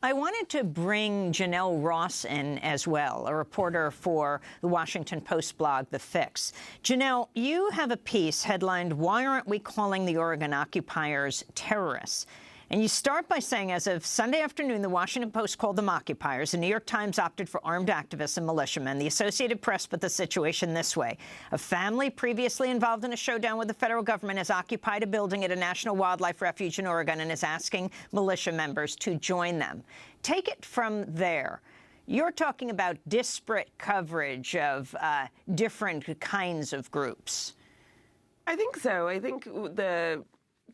I wanted to bring Janell Ross in as well, a reporter for the Washington Post blog, The Fix. Janell, you have a piece headlined, "Why Aren't We Calling the Oregon Occupiers Terrorists?" And you start by saying, as of Sunday afternoon, the Washington Post called them occupiers. The New York Times opted for armed activists and militiamen. The Associated Press put the situation this way. A family previously involved in a showdown with the federal government has occupied a building at a national wildlife refuge in Oregon and is asking militia members to join them. Take it from there. You're talking about disparate coverage of different kinds of groups. I think so. I think the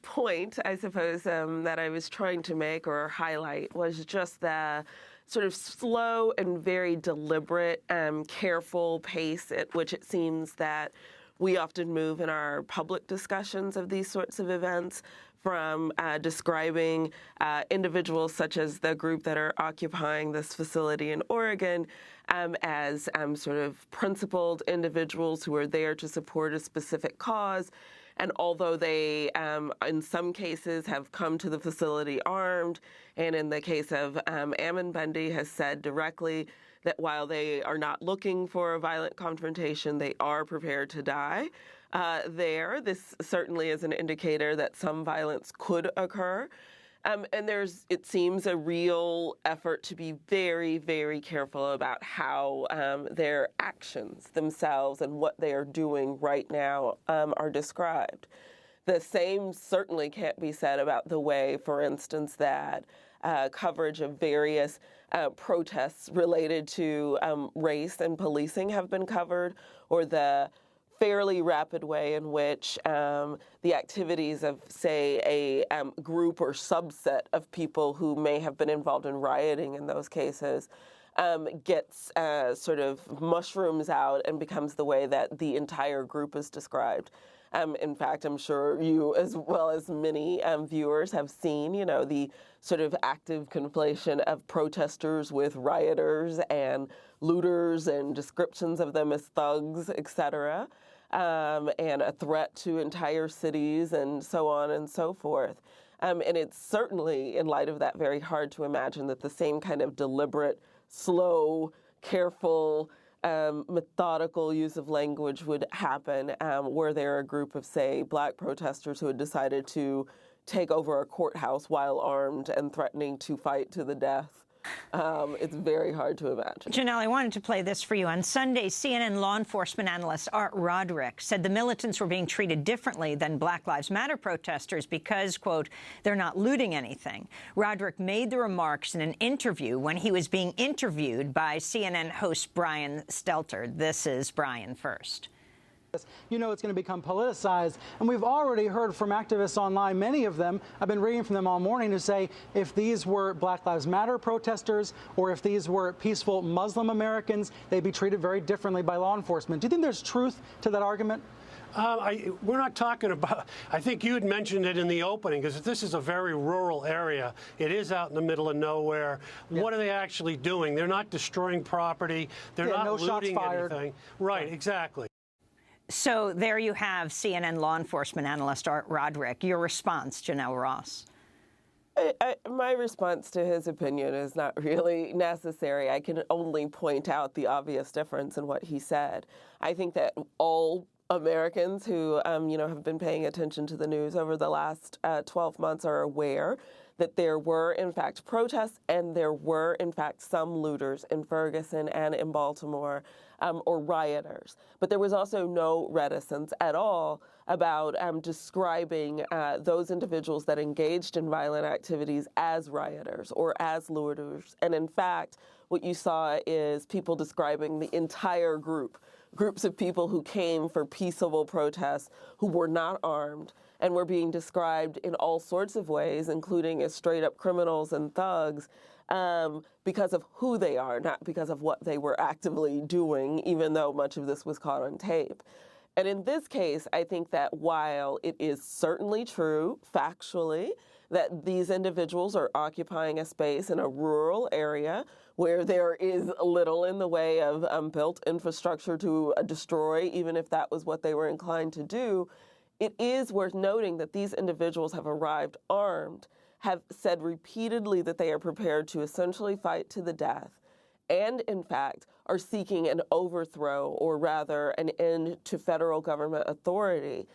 point, I suppose, that I was trying to make or highlight was just the sort of slow and very deliberate, careful pace at which it seems that we often move in our public discussions of these sorts of events, from describing individuals such as the group that are occupying this facility in Oregon as sort of principled individuals who are there to support a specific cause. And although they, in some cases, have come to the facility armed, and in the case of Ammon Bundy has said directly that while they are not looking for a violent confrontation, they are prepared to die there. This certainly is an indicator that some violence could occur. And there's, it seems, a real effort to be very, very careful about how their actions themselves and what they are doing right now are described. The same certainly can't be said about the way, for instance, that coverage of various protests related to race and policing have been covered, or the fairly rapid way in which the activities of, say, a group or subset of people who may have been involved in rioting in those cases gets sort of mushrooms out and becomes the way that the entire group is described. In fact, I'm sure you, as well as many viewers, have seen, you know, the sort of active conflation of protesters with rioters and looters and descriptions of them as thugs, et cetera, and a threat to entire cities and so on and so forth. And it's certainly, in light of that, very hard to imagine that the same kind of deliberate, slow, careful, methodical use of language would happen were there a group of, say, black protesters who had decided to take over a courthouse while armed and threatening to fight to the death. It's very hard to imagine. Janell, I wanted to play this for you. On Sunday, CNN law enforcement analyst Art Roderick said the militants were being treated differently than Black Lives Matter protesters because, quote, they're not looting anything. Roderick made the remarks in an interview when he was being interviewed by CNN host Brian Stelter. This is Brian first. You know it's going to become politicized, and we've already heard from activists online, many of them, I've been reading from them all morning, who say if these were Black Lives Matter protesters or if these were peaceful Muslim Americans, they'd be treated very differently by law enforcement. Do you think there's truth to that argument? We're not talking about, I think you had mentioned it in the opening, because this is a very rural area. It is out in the middle of nowhere. Yeah. What are they actually doing? They're not destroying property. They're not looting anything. Right, exactly. So there you have CNN law enforcement analyst Art Roderick. Your response, Janell Ross. My response to his opinion is not really necessary. I can only point out the obvious difference in what he said. I think that all Americans who, have been paying attention to the news over the last 12 months are aware that there were, in fact, protests and there were, in fact, some looters in Ferguson and in Baltimore, or rioters. But there was also no reticence at all about describing those individuals that engaged in violent activities as rioters or as looters. And in fact, what you saw is people describing the entire groups of people who came for peaceable protests, who were not armed, and were being described in all sorts of ways, including as straight-up criminals and thugs, because of who they are, not because of what they were actively doing, even though much of this was caught on tape. And in this case, I think that while it is certainly true, factually, that these individuals are occupying a space in a rural area where there is little in the way of built infrastructure to destroy, even if that was what they were inclined to do, it is worth noting that these individuals have arrived armed have said repeatedly that they are prepared to essentially fight to the death, and in fact are seeking an overthrow, or rather an end to federal government authority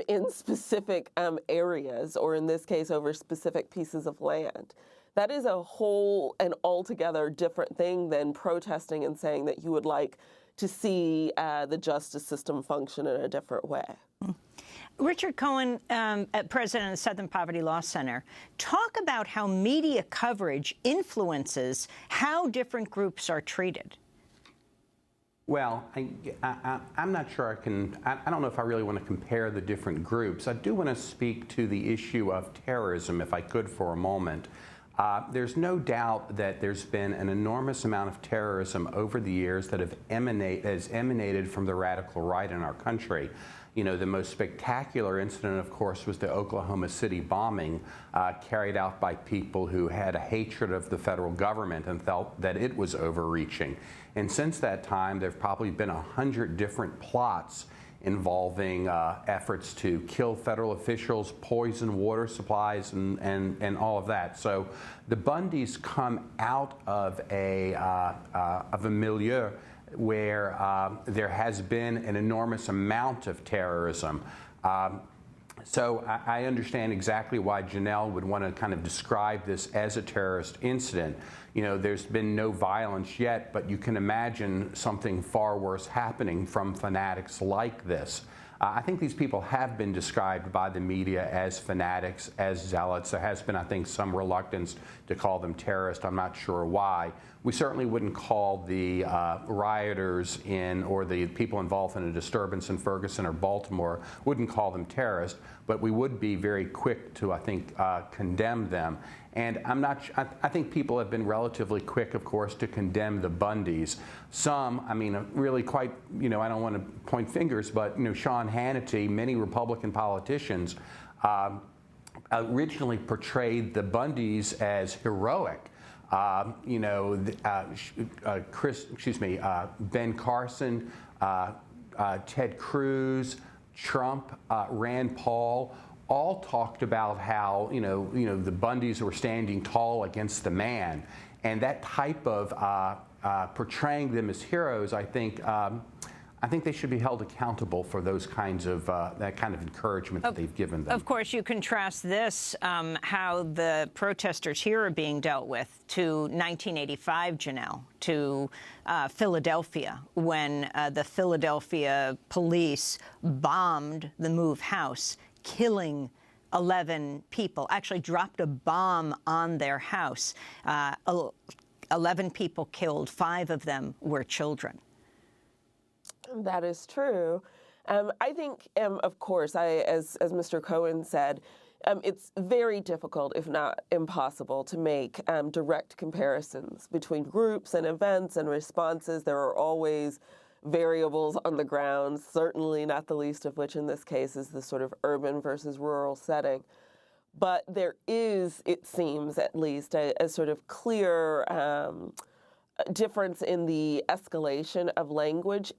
in specific areas, or in this case over specific pieces of land. That is a whole and altogether different thing than protesting and saying that you would like to see the justice system function in a different way. Richard Cohen, president of the Southern Poverty Law Center, talk about how media coverage influences how different groups are treated. Well, I'm not sure I don't know if I really want to compare the different groups. I do want to speak to the issue of terrorism, if I could, for a moment. There's no doubt that there's been an enormous amount of terrorism over the years that has emanated from the radical right in our country. You know, the most spectacular incident, of course, was the Oklahoma City bombing carried out by people who had a hatred of the federal government and felt that it was overreaching. And since that time, there have probably been 100 different plots involving efforts to kill federal officials, poison water supplies, and all of that. So the Bundys come out of a milieu where there has been an enormous amount of terrorism. So I understand exactly why Janell would want to kind of describe this as a terrorist incident. You know, there's been no violence yet, but you can imagine something far worse happening from fanatics like this. I think these people have been described by the media as fanatics, as zealots. There has been, I think, some reluctance to call them terrorists. I'm not sure why. We certainly wouldn't call the rioters or the people involved in a disturbance in Ferguson or Baltimore, wouldn't call them terrorists, but we would be very quick to, I think, condemn them. And I think people have been relatively quick, of course, to condemn the Bundys. Some, I mean, really quite, you know, I don't want to point fingers, but, you know, Sean Hannity, many Republican politicians originally portrayed the Bundys as heroic. You know, Ben Carson, Ted Cruz, Trump, Rand Paul, all talked about how, you know, the Bundys were standing tall against the man. And that type of portraying them as heroes, I think they should be held accountable for those kinds of that kind of encouragement that they've given them. Of course, you contrast this, how the protesters here are being dealt with, to 1985, Janell, to Philadelphia, when the Philadelphia police bombed the Move House, killing 11 people, actually dropped a bomb on their house. 11 people killed, 5 of them were children. That is true. I think, of course, as Mr. Cohen said, it's very difficult, if not impossible, to make direct comparisons between groups and events and responses. There are always variables on the ground, certainly not the least of which in this case is the sort of urban versus rural setting. But there is, it seems at least, a sort of clear difference in the escalation of language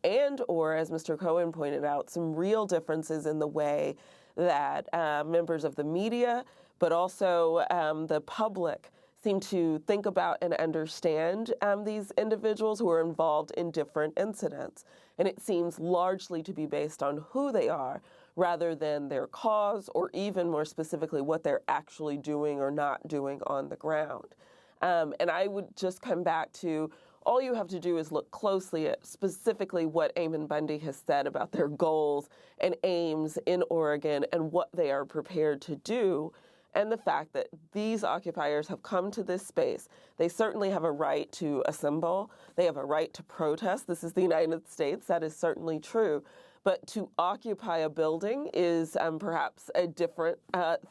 or, as Mr. Cohen pointed out, some real differences in the way that members of the media, but also the public, seem to think about and understand these individuals who are involved in different incidents. And it seems largely to be based on who they are rather than their cause, or even more specifically what they're actually doing or not doing on the ground. And I would just come back to, all you have to do is look closely at specifically what Ammon Bundy has said about their goals and aims in Oregon and what they are prepared to do, and the fact that these occupiers have come to this space. They certainly have a right to assemble. They have a right to protest. This is the United States. That is certainly true. But to occupy a building is perhaps a different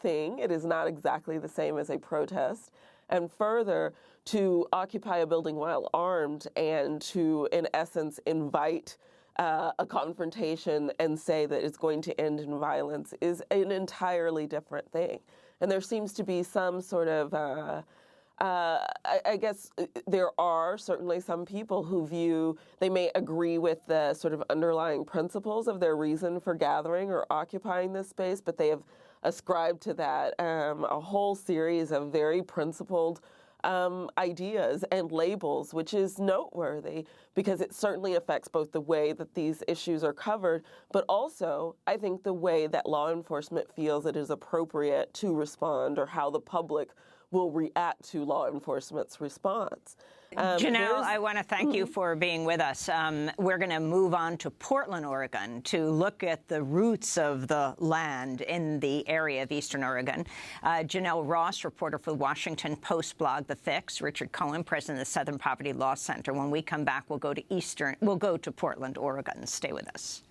thing. It is not exactly the same as a protest. And further, to occupy a building while armed and to, in essence, invite a confrontation and say that it's going to end in violence is an entirely different thing. And there seems to be some sort of, I guess there are certainly some people who they may agree with the sort of underlying principles of their reason for gathering or occupying this space, but they have ascribe to that a whole series of very principled ideas and labels, which is noteworthy because it certainly affects both the way that these issues are covered, but also, I think, the way that law enforcement feels it is appropriate to respond or how the public will react to law enforcement's response. Janell, I want to thank you for being with us. We're going to move on to Portland, Oregon, to look at the roots of the land in the area of Eastern Oregon. Janell Ross, reporter for the Washington Post blog The Fix. Richard Cohen, president of the Southern Poverty Law Center. When we come back, we'll go to Portland, Oregon. Stay with us.